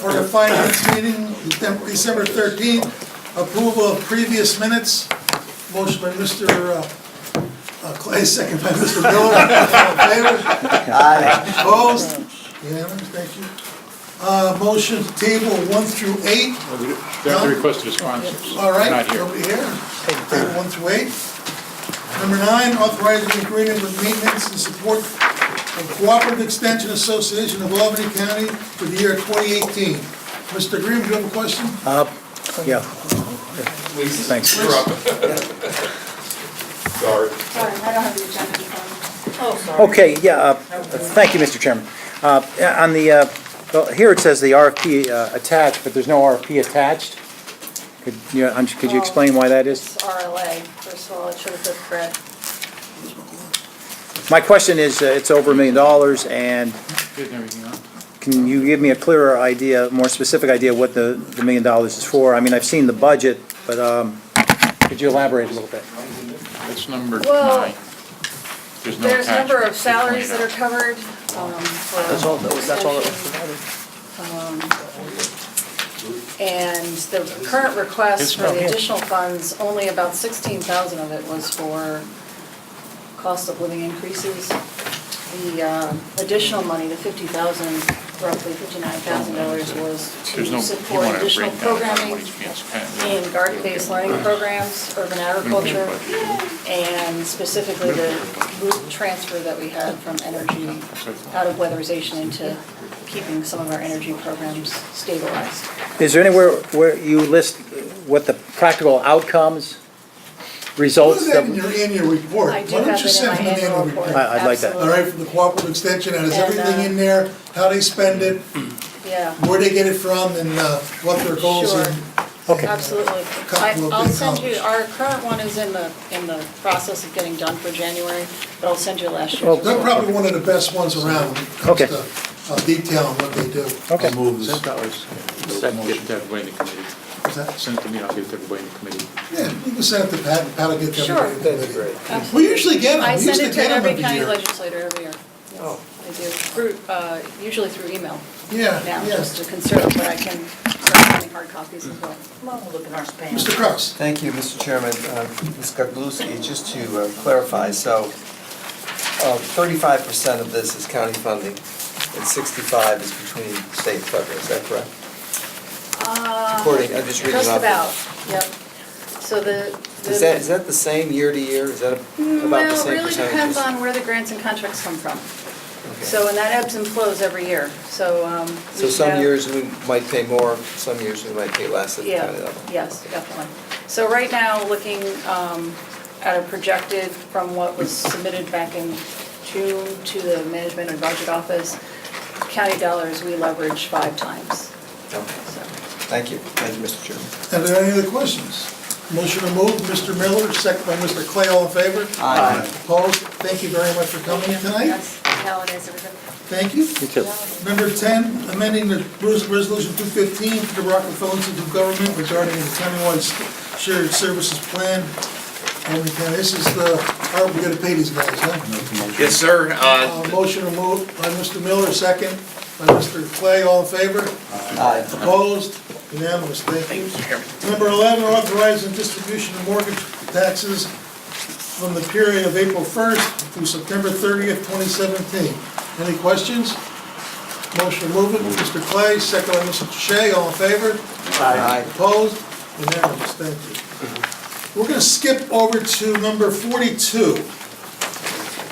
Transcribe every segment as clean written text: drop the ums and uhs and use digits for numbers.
for the finance meeting, December 13th. Approval of previous minutes. Motion by Mr. Clay, second by Mr. Miller. All in favor? Aye. Opposed? Unanimous, thank you. Motion to table 1 through 8. They have to request the sponsors. All right, Not here. nobody here. Table 1 through 8. Number 9, authorizing agreement with maintenance and support of Cooperative Extension Association of Albany County for the year 2018. Mr. Green, do you have a question? Yeah. Thanks. Sorry, I don't have the agenda in front of me. Oh, sorry. Okay, yeah, thank you, Mr. Chairman. On the, well, here it says the RFP attached, but there's no RFP attached. Could you explain why that is? It's RLA, first of all, it should have said Fred. My question is, it's over $1 million, and Isn't everything on? can you give me a clearer idea, more specific idea what the $1 million is for? I mean, I've seen the budget, but could you elaborate a little bit? That's number Well, 9. There's no There's a number of attachment. salaries that are covered for That's all that was extension. And the current request for the additional funds, only about 16,000 of it was for cost of living increases. The additional money, the 50,000, roughly $59,000 was There's no, to you support want to additional break down how programming money's being spent. in garden-based learning programs, urban agriculture, and specifically the root transfer that we had from energy, out of weatherization into keeping some of our energy programs stabilized. Is there anywhere where you list what the practical outcomes, results? Put that in your annual report. I do Why don't have you it in send my him an annual report. I'd like that. All right, for the cooperative extension, and has And, everything in there, how they spend it, Yeah, where they get it from, and what their goals Sure. and Okay. absolutely. Couple of I'll big send you, columns. our current one is in the process of getting done for January, but I'll send you last Well, year's. they're report. probably one of the best ones around when it comes Okay. to detailing what they do. Okay. Send that was, get to everybody in the committee. What's that? Send it to me, I'll give it to everybody in the committee. Yeah, you can send it to Pat, and Pat will get to Sure. everybody. in the committee. Absolutely. We usually get them, I we send used to it to get them every every county year. legislator every year. Yes, I do, through, usually through email Yeah, now, yeah. just to conserve, but I can start sending hard copies as well. Look in our spam. Mr. Kraus? Thank you, Mr. Chairman. Ms. Gagluski, just to clarify, so 35% of this is county funding and 65 is between state and federal, is that correct? According, I'm just reading Just off. about, yep. So Is that the same year to year? Is that about the same Well, it percentages? really depends on where the grants and contracts come from. Okay. So, and that ebbs and flows every year, so. So we some have- years we might pay more, some years we might pay less at the Yeah, county level. yes, definitely. So right now, looking at a projected from what was submitted back in June to the Management and Budget Office, county dollars, we leverage 5 times, Okay. so. Thank you, Mr. Chairman. Are there any other questions? Motion to move, Mr. Miller, second by Mr. Clay, all in favor? Aye. Opposed? Thank you very much for coming tonight. Yes, happy holidays, everybody. Thank you. You too. Number 10, amending the Resolution 215 for the Rockefeller Institute of Government regarding the countywide shared services plan. This is the, how we gotta pay these guys, huh? Yes, sir. Motion to move by Mr. Miller, second by Mr. Clay, all in favor? Aye. Opposed? Unanimous, thank you. Number 11, authorizing distribution of mortgage taxes from the period of April 1st through September 30th, 2017. Any questions? Motion to move it, Mr. Clay, second by Mr. Shea, all in favor? Aye. Opposed? Unanimous, thank you. We're gonna skip over to number 42.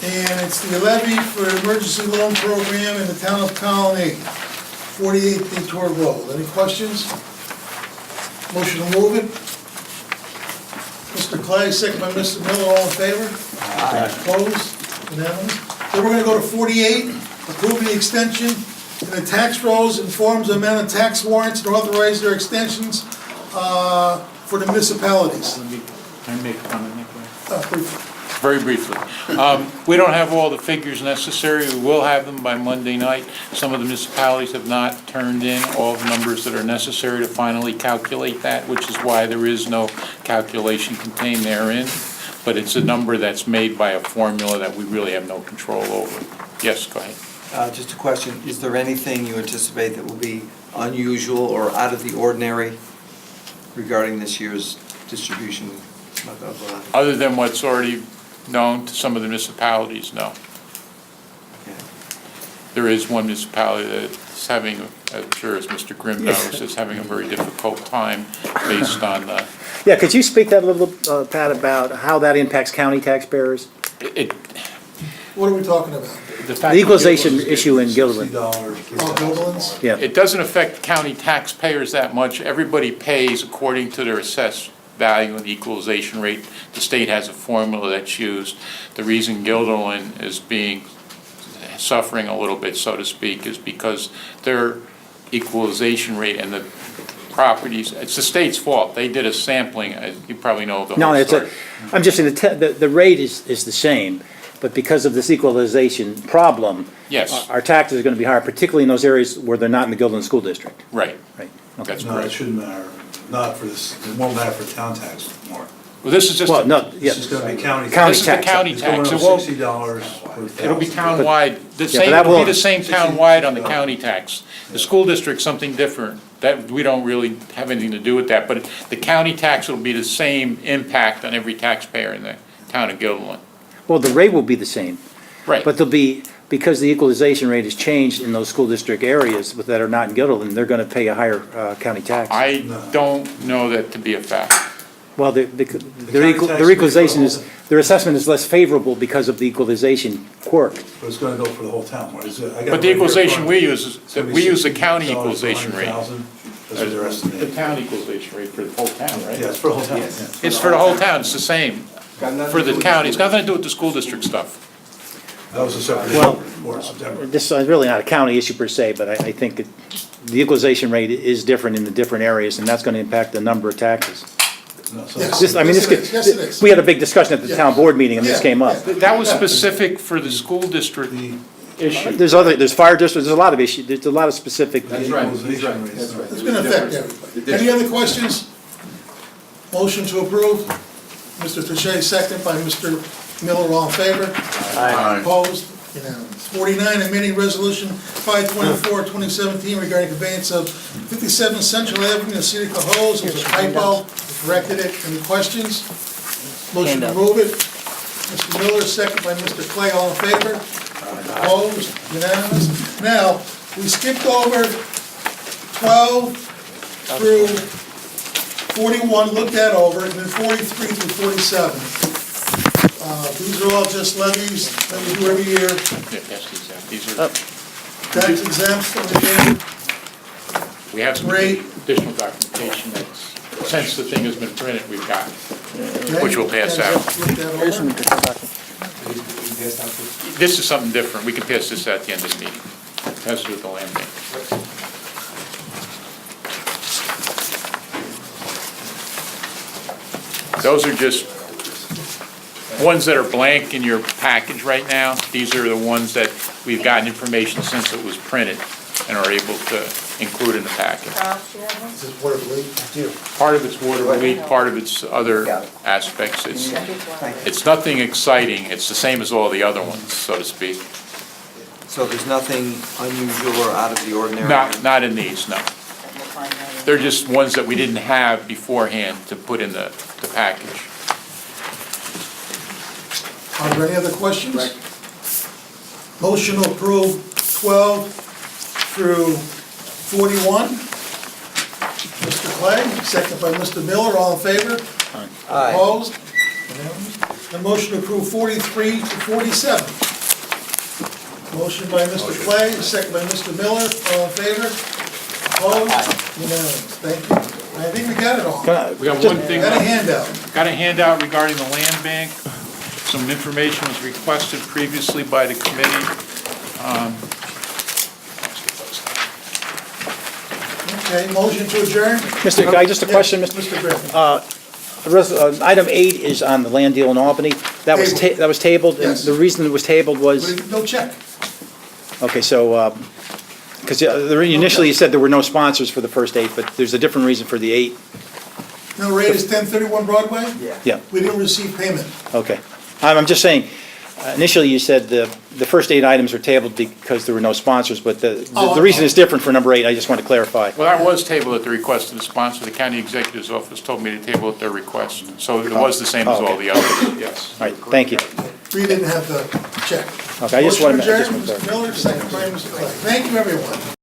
And it's the levy for emergency loan program in the town of Colony, 48 Detour Road. Any questions? Motion to move it. Mr. Clay, second by Mr. Miller, all in favor? Aye. Opposed? Unanimous. Then we're gonna go to 48, approve the extension in the tax rolls and forms of amount of tax warrants and authorize their extensions for the municipalities. Can I make a comment, Nick? Briefly. Very briefly. We don't have all the figures necessary. We will have them by Monday night. Some of the municipalities have not turned in all the numbers that are necessary to finally calculate that, which is why there is no calculation contained therein. But it's a number that's made by a formula that we really have no control over. Yes, go ahead. Just a question, is there anything you anticipate that will be unusual or out of the ordinary regarding this year's distribution of levy? Other than what's already known to some of the municipalities, no. Okay. There is one municipality that's having, I'm sure as Mr. Grimm knows, is having a very difficult time based on the, Yeah, could you speak that a little, Pat, about how that impacts county taxpayers? it, What are we talking about? the fact. The equalization issue in Gilderland. Oh, Gilderland's? Yeah, It doesn't affect county taxpayers that much. Everybody pays according to their assessed value and the equalization rate. The state has a formula that's used. The reason Gilderland is suffering a little bit, so to speak, is because their equalization rate and the properties, it's the state's fault. They did a sampling, you probably know the no, whole it's story. I'm just saying, the rate is the same, but because of this equalization problem. Yes. Our taxes are gonna be higher, particularly in those areas where they're not in the Gilderland School District. Right, Right. Okay. that's No, it correct. shouldn't matter, not for this, it won't matter for town tax more. Well, this is just, Well, no, yeah, This is gonna be county. County this is the tax. county It's going tax. up It won't, $60 per it'll be thousand. townwide, the but same, that it'll be will- the same townwide on the county tax. The school district's something different, that, we don't really have anything to do with that, but the county tax will be the same impact on every taxpayer in the town of Gilderland. well, the rate will be the same, Right, but there'll be, because the equalization rate has changed in those school district areas that are not in Gilderland, they're gonna pay a higher, county tax. I don't know that to be a fact. Well, their county tax their equalization rate for is, the their assessment is less favorable because of the equalization quirk. But it's gonna go for the whole town. What is it? I got But it the right here in equalization front we of me. use is, It's gonna be we use the $60 county per equalization rate. 100,000. That's what they're The estimating. town equalization rate for the whole town, right? Yeah, it's for the whole town. Yes. yeah. It's for the whole town, it's the same, for the county, it's nothing to do with the school district stuff. That was a separate Well- issue more in September. This is really not a county issue per se, but I think the equalization rate is different in the different areas, and that's gonna impact the number of taxes. No, so Yes. This, I mean, Yes, it is. Yes, it is. we had a big discussion at the town board meeting, and this Yeah. came up. That was specific for the school district issue. There's fire districts, there's a lot of issues, there's a lot of specific. the equalization rate is not- It's gonna affect everybody. Any other questions? Motion to approve? Mr. Touche, second by Mr. Miller, all in favor? Opposed? Unanimous. 49, amending resolution 524, 2017 regarding conveyance of 57 Central Avenue in City of Cohoes. It was a typo, corrected it. Any questions? Motion to move it. Mr. Miller, second by Mr. Clay, all in favor? Opposed? Unanimous. Now, we skipped over 12 through 41, looked that over, and then 43 through 47. These are all just levies that we do every year, Yeah, yes, these are, tax exempts that we do. we have some Great. additional documentation that's, since the thing has been printed, we've got, Okay? which we'll pass out. Look that over. This is something different, we can pass this out at the end of the meeting. It has to do with the land bank. Those are just ones that are blank in your package right now. These are the ones that we've gotten information since it was printed and are able to include in the package. This is Board of League. Part of it's water relief, part of it's other aspects. It's nothing exciting, it's the same as all the other ones, so to speak. So there's nothing unusual or out of the ordinary? Not in these, no. They're just ones that we didn't have beforehand to put in the package. Are there any other questions? Motion to approve 12 through 41. Mr. Clay, second by Mr. Miller, all in favor? Aye. Opposed? Unanimous. And motion to approve 43 to 47. Motion by Mr. Clay, second by Mr. Miller, all in favor? Opposed? Unanimous. Thank you. I think we got it all. We got one thing. Got a handout. Got a handout regarding the land bank. Some information was requested previously by the committee. Okay, motion to adjourn? Mr., can I just a question, Yes, Mr.? Mr. Griffin. Item 8 is on the land deal in Albany. That was tabled, and Yes. the reason it was tabled was, No check. okay, so, because initially you said there were no sponsors for the first 8, but there's a different reason for the 8. No, rate is 1031 Broadway? Yeah, We didn't receive payment. okay. I'm just saying, initially you said the first 8 items are tabled because there were no sponsors, but Oh, the reason is different for number 8, I just want to clarify. Well, that was tabled at the request of the sponsor. The county executive's office told me to table at their request. So it was the same as all the others, yes. All right, thank you. We didn't have the check. Okay, I just Motion wanted to- I just adjourned, wanted to- Mr. Miller, second by Mr. Clay. Thank you, everyone.